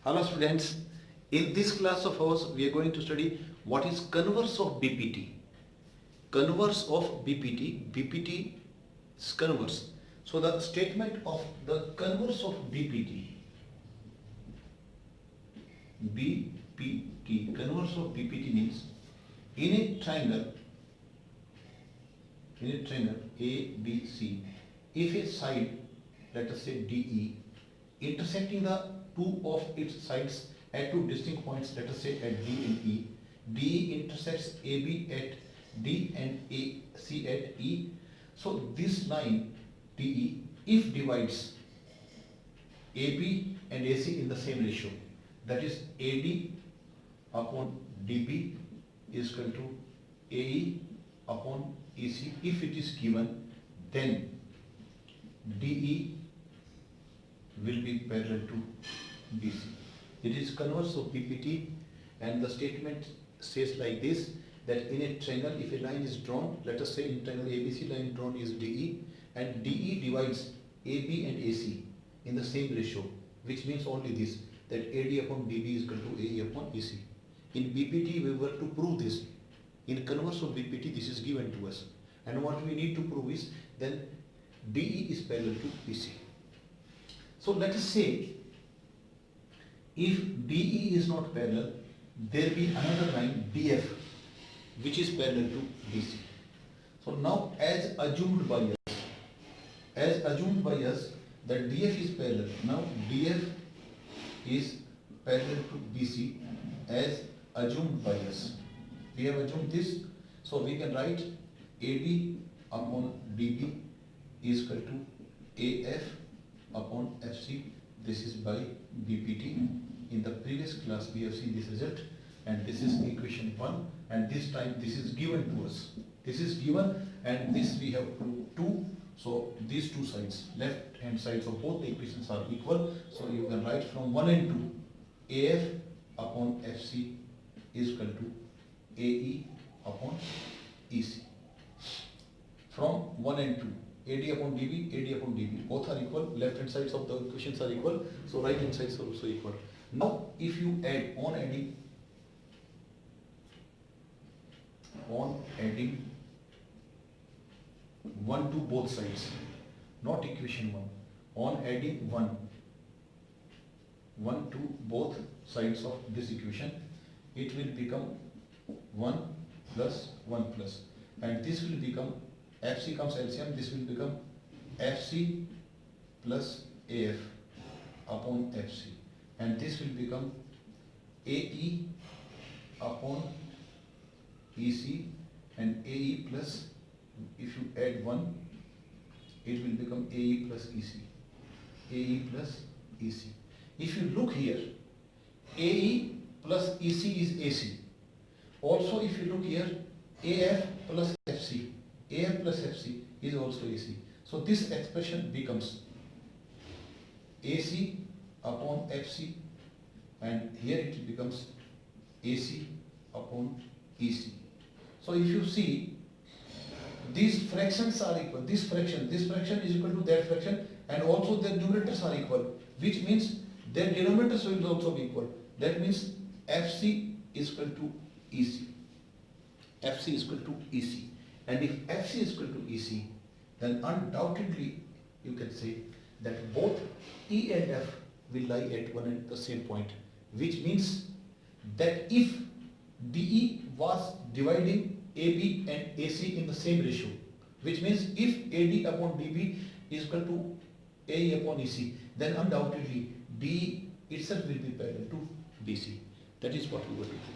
Hello students, in this class of ours we are going to study what is converse of BPT. Converse of BPT, BPT is converse. So the statement of the converse of BPT, converse of BPT means in a triangle ABC, if a side, let us say DE, intersecting the two of its sides at two distinct points, let us say at D and E, DE intersects AB at D and AC at E. So this line DE, if divides AB and AC in the same ratio, that is AD upon DB is equal to AE upon EC. If it is given, then DE will be parallel to BC. It is converse of BPT, and the statement says like this, that in a triangle, if a line is drawn, let us say in triangle ABC, line drawn is DE, and DE divides AB and AC in the same ratio, which means only this, that AD upon DB is equal to AE upon EC. In BPT we were to prove this. In converse of BPT this is given to us, and what we need to prove is then DE is parallel to BC. So let us say if DE is not parallel, there be another line DF which is parallel to BC. So now as assumed by us that DF is parallel, now DF is parallel to BC as assumed by us. We have assumed this, so we can write AD upon DB is equal to AF upon FC. This is by BPT. In the previous class we have seen this result, and this is equation 1, and this time this is given to us. This is given, and this we have proved 2. So these two sides, left hand sides of both the equations are equal. So you can write from 1 and 2, AF upon FC is equal to AE upon EC. From 1 and 2. AD upon DB, both are equal, left hand sides of the equations are equal, so right hand sides are also equal. Now if you add, on adding 1 to both sides, not equation 1, on adding 1 to both sides of this equation, it will become 1 plus 1 plus, and this will become, FC comes LCM, this will become FC plus AF upon FC, and this will become AE upon EC, and AE plus, if you add 1, it will become AE plus EC, AE plus EC. If you look here, AE plus EC is AC. Also if you look here, AF plus FC, AF plus FC is also AC. So this expression becomes AC upon FC, and here it becomes AC upon EC. So if you see, these fractions are equal, this fraction is equal to that fraction, and also their numerators are equal, which means their denominators will also be equal. That means FC is equal to EC. FC is equal to EC. And if FC is equal to EC, then undoubtedly you can say that both E and F will lie at one and the same point, which means that if DE was dividing AB and AC in the same ratio, which means if AD upon DB is equal to AE upon EC, then undoubtedly DE itself will be parallel to BC. That is what we were to do.